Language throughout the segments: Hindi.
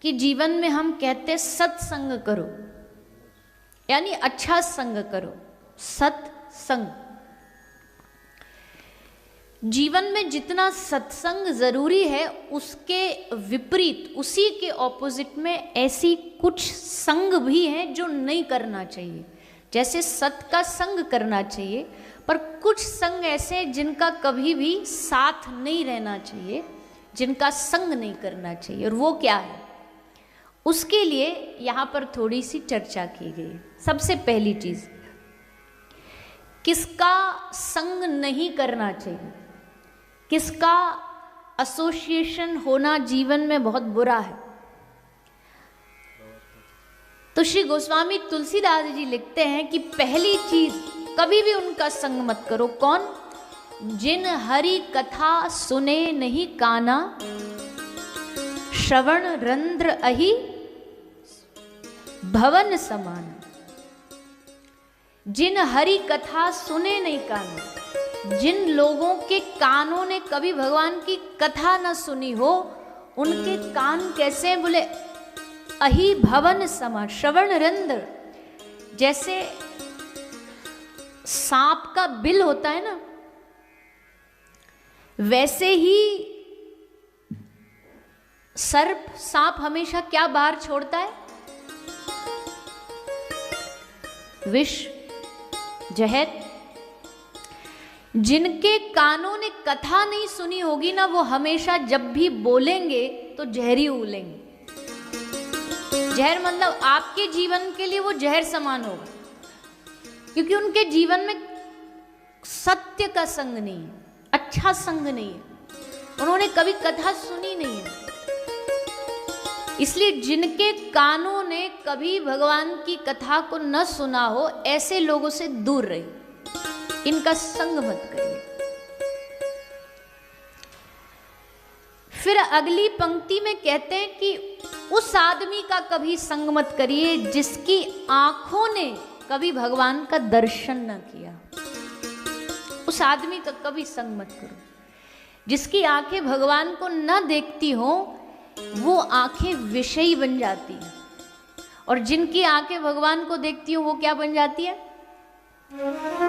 कि जीवन में हम कहते सत्संग करो, यानी अच्छा संग करो, सत्संग। जीवन में जितना सत्संग जरूरी है उसके विपरीत, उसी के ऑपोजिट में ऐसी कुछ संग भी हैं जो नहीं करना चाहिए। जैसे सत का संग करना चाहिए, पर कुछ संग ऐसे जिनका कभी भी साथ नहीं रहना चाहिए, जिनका संग नहीं करना चाहिए। और वो क्या है, उसके लिए यहाँ पर थोड़ी सी चर्चा की गई। सबसे पहली चीज, किसका संग नहीं करना चाहिए, किसका एसोसिएशन होना जीवन में बहुत बुरा है। तो श्री गोस्वामी तुलसीदास जी लिखते हैं कि पहली चीज, कभी भी उनका संग मत करो। कौन? जिन हरि कथा सुने नहीं काना, श्रवण रंध्र अहि भवन समान। जिन हरि कथा सुने नहीं काना, जिन लोगों के कानों ने कभी भगवान की कथा न सुनी हो, उनके कान कैसे? बोले अहि भवन समान। श्रवण रंध्र, जैसे सांप का बिल होता है ना, वैसे ही सर्प, सांप हमेशा क्या बाहर छोड़ता है? विष, जहर। जिनके कानों ने कथा नहीं सुनी होगी ना, वो हमेशा जब भी बोलेंगे तो जहरी उगलेंगे। जहर मतलब आपके जीवन के लिए वो जहर समान होगा, क्योंकि उनके जीवन में सत्य का संग नहीं है, अच्छा संग नहीं है, उन्होंने कभी कथा सुनी नहीं है। इसलिए जिनके कानों ने कभी भगवान की कथा को न सुना हो, ऐसे लोगों से दूर रहिए, इनका संग मत करिए। फिर अगली पंक्ति में कहते हैं कि उस आदमी का कभी संग मत करिए जिसकी आंखों ने कभी भगवान का दर्शन न किया। उस आदमी का कभी संग मत करो। जिसकी आंखें भगवान को न देखती हो, वो आंखें विषयी बन जाती हैं, और जिनकी आंखें भगवान को देखती हो, वो क्या बन जाती है?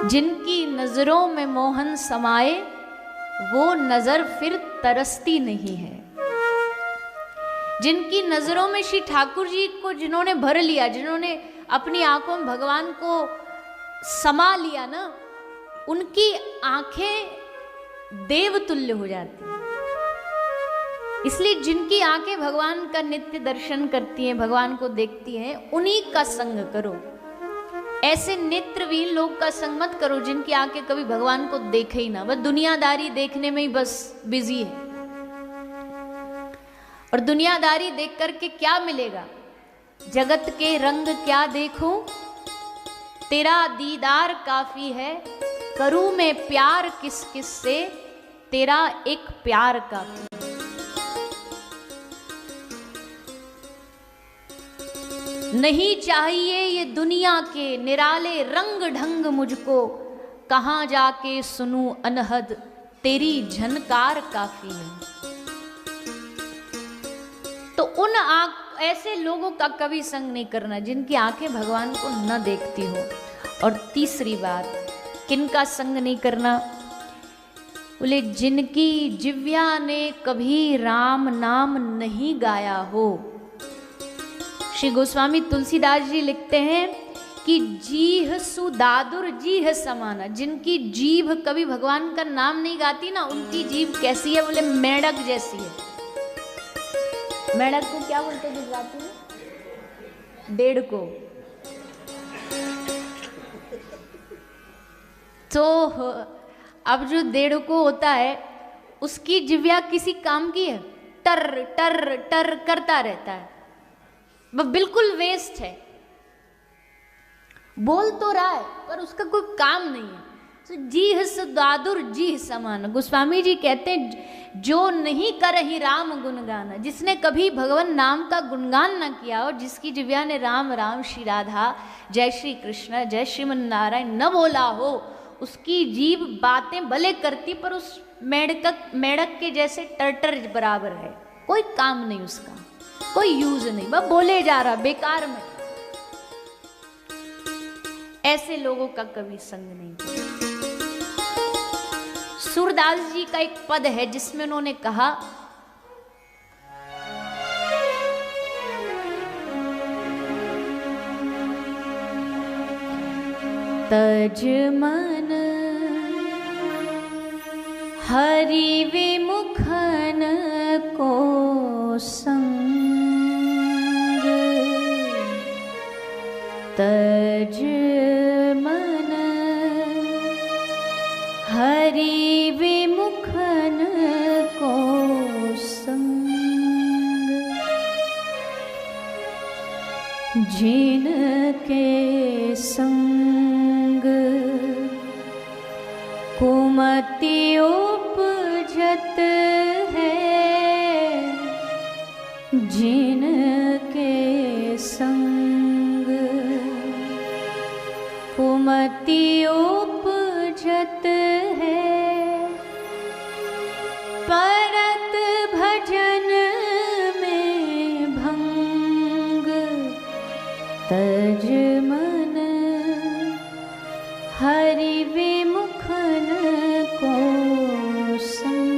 जिनकी नजरों में मोहन समाए, वो नजर फिर तरसती नहीं है। जिनकी नजरों में श्री ठाकुर जी को जिन्होंने भर लिया, जिन्होंने अपनी आंखों में भगवान को समा लिया ना, उनकी आंखें देवतुल्य हो जाती हैं। इसलिए जिनकी आंखें भगवान का नित्य दर्शन करती हैं, भगवान को देखती हैं, उन्हीं का संग करो। ऐसे नेत्रहीन लोग का संग मत करो जिनकी आंखें कभी भगवान को देखे ही ना, बस दुनियादारी देखने में ही बस बिजी है। और दुनियादारी देख करके क्या मिलेगा? जगत के रंग क्या देखूं, तेरा दीदार काफी है, करूं मैं प्यार किस किस से, तेरा एक प्यार काफी। नहीं चाहिए ये दुनिया के निराले रंग ढंग मुझको, कहां जाके सुनूं अनहद, तेरी झनकार काफी है। तो उन ऐसे लोगों का कभी संग नहीं करना जिनकी आंखें भगवान को न देखती हो। और तीसरी बात, किनका संग नहीं करना? बोले जिनकी जिह्वा ने कभी राम नाम नहीं गाया हो। श्री गोस्वामी तुलसीदास जी लिखते हैं कि जीह सुदादुर जीह समाना। जिनकी जीभ कभी भगवान का नाम नहीं गाती ना, उनकी जीभ कैसी है? बोले मेढक जैसी है। मेढक को क्या बोलते हैं गुजराती में? डेढ़ को। तो अब जो डेढ़ को होता है, उसकी जिह्वा किसी काम की है? टर टर टर करता रहता है, वह बिल्कुल वेस्ट है। बोल तो रहा है पर उसका कोई काम नहीं है। तो जीह सुदादुर जीह समान। गोस्वामी जी कहते हैं जो नहीं करहि राम गुणगान, जिसने कभी भगवान नाम का गुणगान न किया और जिसकी जिह्वा ने राम राम श्री राधा जय श्री कृष्ण जय श्रीमन नारायण न बोला हो, उसकी जीभ बातें भले करती पर उस मेढक के जैसे टर्टर बराबर है, कोई काम नहीं उसका। कोई यूज नहीं, बस बोले जा रहा बेकार में। ऐसे लोगों का कभी संग नहीं करो। सूरदास जी का एक पद है जिसमें उन्होंने कहा, तज मन हरि विमुखन को संग, तज मन हरि विमुखन को संग, जिनके संग कुमति उपजत है, जिनके संग कुमति उपजत है, परत भजन में भंग, तज मन हरि विमुखन को संग।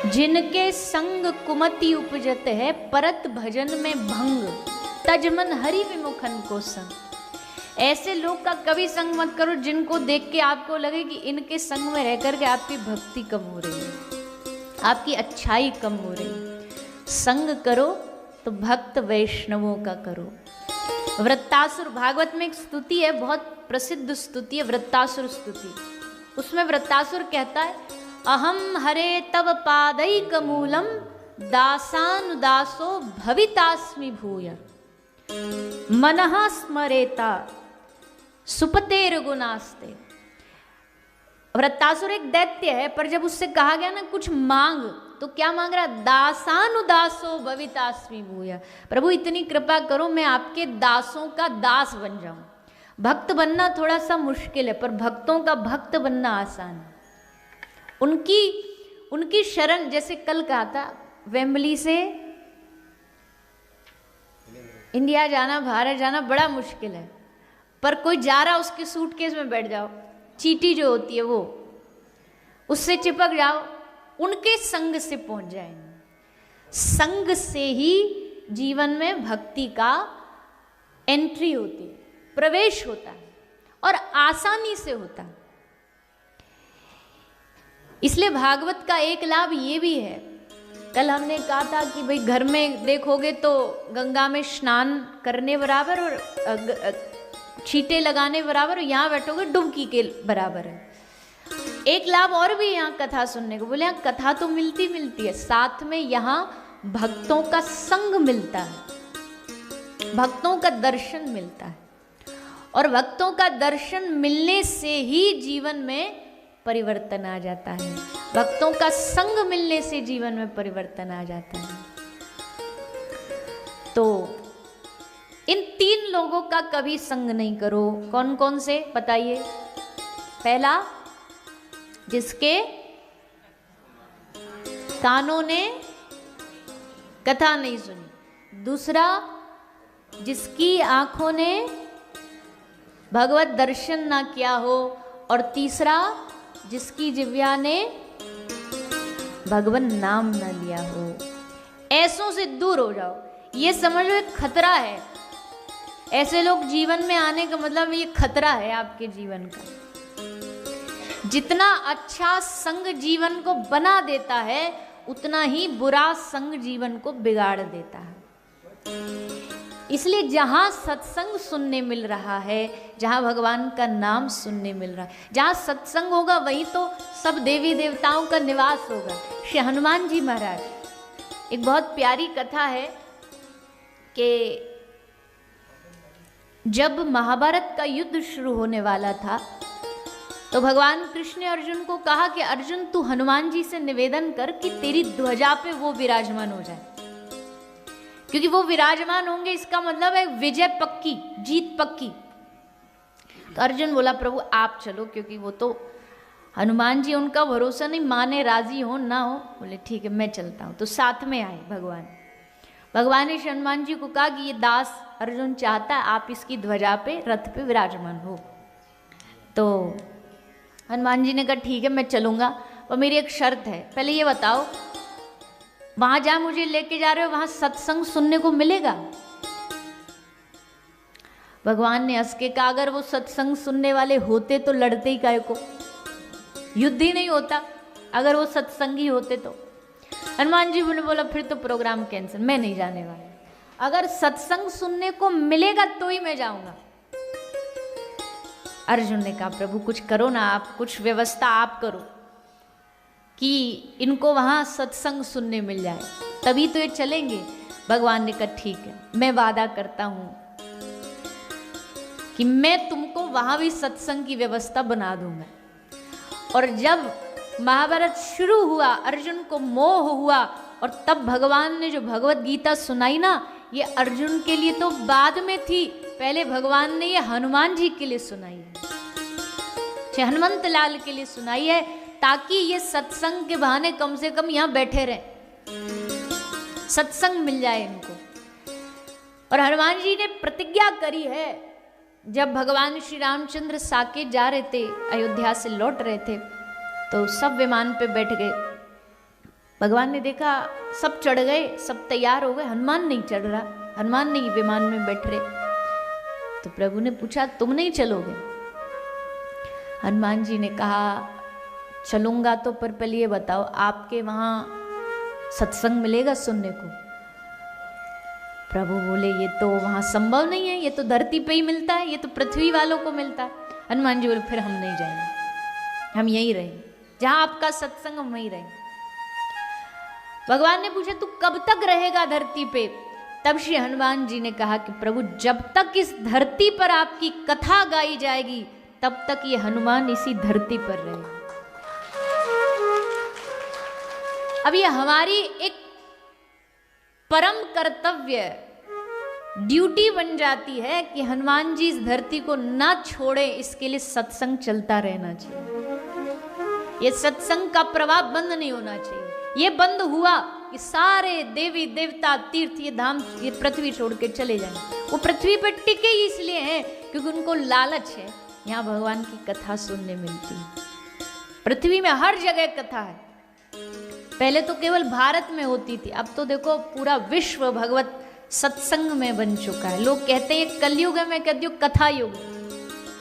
जिनके संग कुमति उपजत है, परत भजन में भंग, तजमन हरि विमुखन को संग। ऐसे लोग का कभी संग मत करो जिनको देख के आपको लगे कि इनके संग में रह करके आपकी भक्ति कम हो रही है, आपकी अच्छाई कम हो रही है। संग करो तो भक्त वैष्णवों का करो। वृत्तासुर, भागवत में एक स्तुति है, बहुत प्रसिद्ध स्तुति है, वृत्तासुर स्तुति। उसमें वृत्तासुर कहता है, अहम हरे तव पादैक मूलम दासानुदासो भवितास्मि भूय, मनः स्मरेता सुपतेर गुणास्ते। वृत्तासुर एक दैत्य है, पर जब उससे कहा गया ना कुछ मांग, तो क्या मांग रहा? दासानुदासो भवितास्मि भूय, प्रभु इतनी कृपा करो मैं आपके दासों का दास बन जाऊं। भक्त बनना थोड़ा सा मुश्किल है, पर भक्तों का भक्त बनना आसान है। उनकी शरण, जैसे कल कहा था, वेम्बली से इंडिया जाना, भारत जाना बड़ा मुश्किल है, पर कोई जा रहा उसके सूटकेस में बैठ जाओ, चीटी जो होती है वो, उससे चिपक जाओ, उनके संग से पहुंच जाएंगे। संग से ही जीवन में भक्ति का एंट्री होती है, प्रवेश होता है, और आसानी से होता है। इसलिए भागवत का एक लाभ ये भी है, कल हमने कहा था कि भाई घर में देखोगे तो गंगा में स्नान करने बराबर और छींटे लगाने बराबर, और यहाँ बैठोगे डुबकी के बराबर है। एक लाभ और भी यहाँ कथा सुनने को, बोले यहाँ कथा तो मिलती है, साथ में यहाँ भक्तों का संग मिलता है, भक्तों का दर्शन मिलता है, और भक्तों का दर्शन मिलने से ही जीवन में परिवर्तन आ जाता है, भक्तों का संग मिलने से जीवन में परिवर्तन आ जाता है। तो इन 3 लोगों का कभी संग नहीं करो। कौन कौन से बताइए? पहला, जिसके कानों ने कथा नहीं सुनी। दूसरा, जिसकी आंखों ने भगवत दर्शन ना किया हो। और तीसरा, जिसकी जिह्वा ने भगवान नाम न लिया हो। ऐसों से दूर हो जाओ, ये समझ लो एक खतरा है। ऐसे लोग जीवन में आने का मतलब ये खतरा है आपके जीवन का। जितना अच्छा संग जीवन को बना देता है, उतना ही बुरा संग जीवन को बिगाड़ देता है। इसलिए जहाँ सत्संग सुनने मिल रहा है, जहाँ भगवान का नाम सुनने मिल रहा है, जहाँ सत्संग होगा वहीं तो सब देवी देवताओं का निवास होगा। श्री हनुमान जी महाराज, एक बहुत प्यारी कथा है कि जब महाभारत का युद्ध शुरू होने वाला था, तो भगवान कृष्ण ने अर्जुन को कहा कि अर्जुन तू हनुमान जी से निवेदन कर कि तेरी ध्वजा पे वो विराजमान हो जाए, क्योंकि वो विराजमान होंगे इसका मतलब है विजय पक्की, जीत पक्की। तो अर्जुन बोला प्रभु आप चलो, क्योंकि वो तो हनुमान जी उनका भरोसा नहीं, माने राजी हो ना हो, बोले ठीक है मैं चलता हूँ। तो साथ में आए भगवान। भगवान ने हनुमान जी को कहा कि ये दास अर्जुन चाहता है आप इसकी ध्वजा पे रथ पे विराजमान हो। तो हनुमान जी ने कहा ठीक है मैं चलूँगा, और मेरी एक शर्त है, पहले ये बताओ वहाँ जहाँ मुझे लेके जा रहे हो वहाँ सत्संग सुनने को मिलेगा? भगवान ने हंस के कहा अगर वो सत्संग सुनने वाले होते तो लड़ते ही काहे को, युद्ध ही नहीं होता अगर वो सत्संगी होते तो। हनुमान जी ने बोला फिर तो प्रोग्राम कैंसिल, मैं नहीं जाने वाला, अगर सत्संग सुनने को मिलेगा तो ही मैं जाऊंगा। अर्जुन ने कहा प्रभु कुछ करो ना, आप कुछ व्यवस्था आप करो कि इनको वहां सत्संग सुनने मिल जाए, तभी तो ये चलेंगे। भगवान ने कहा ठीक है मैं वादा करता हूं कि मैं तुमको वहां भी सत्संग की व्यवस्था बना दूंगा। और जब महाभारत शुरू हुआ अर्जुन को मोह हुआ, और तब भगवान ने जो भगवत गीता सुनाई ना, ये अर्जुन के लिए तो बाद में थी, पहले भगवान ने ये हनुमान जी के लिए सुनाई है, हनुमंत लाल के लिए सुनाई है, ताकि ये सत्संग के बहाने कम से कम यहाँ बैठे रहें, सत्संग मिल जाए इनको। और हनुमान जी ने प्रतिज्ञा करी है, जब भगवान श्री रामचंद्र साकेत जा रहे थे, अयोध्या से लौट रहे थे, तो सब विमान पे बैठ गए। भगवान ने देखा सब चढ़ गए, सब तैयार हो गए, हनुमान नहीं चढ़ रहा, हनुमान नहीं विमान में बैठ रहे। तो प्रभु ने पूछा तुम नहीं चलोगे? हनुमान जी ने कहा चलूंगा तो, पर पहले ये बताओ आपके वहां सत्संग मिलेगा सुनने को? प्रभु बोले ये तो वहां संभव नहीं है, ये तो धरती पे ही मिलता है, ये तो पृथ्वी वालों को मिलता है। हनुमान जी बोले फिर हम नहीं जाएंगे, हम यहीं रहेंगे, जहां आपका सत्संग हम वहीं रहेंगे। भगवान ने पूछा तू कब तक रहेगा धरती पे? तब श्री हनुमान जी ने कहा कि प्रभु जब तक इस धरती पर आपकी कथा गाई जाएगी तब तक ये हनुमान इसी धरती पर रहेगा। अब ये हमारी एक परम कर्तव्य ड्यूटी बन जाती है कि हनुमान जी इस धरती को ना छोड़े, इसके लिए सत्संग चलता रहना चाहिए। ये सत्संग का प्रवाह बंद नहीं होना चाहिए। ये बंद हुआ कि सारे देवी देवता तीर्थ ये धाम ये पृथ्वी छोड़ के चले जाएंगे। वो पृथ्वी पर टिके ही इसलिए हैं क्योंकि उनको लालच है यहाँ भगवान की कथा सुनने मिलती है। पृथ्वी में हर जगह कथा है, पहले तो केवल भारत में होती थी, अब तो देखो पूरा विश्व भगवत सत्संग में बन चुका है। लोग कहते हैं कलयुग है, मैं कहती हूँ कथा युग।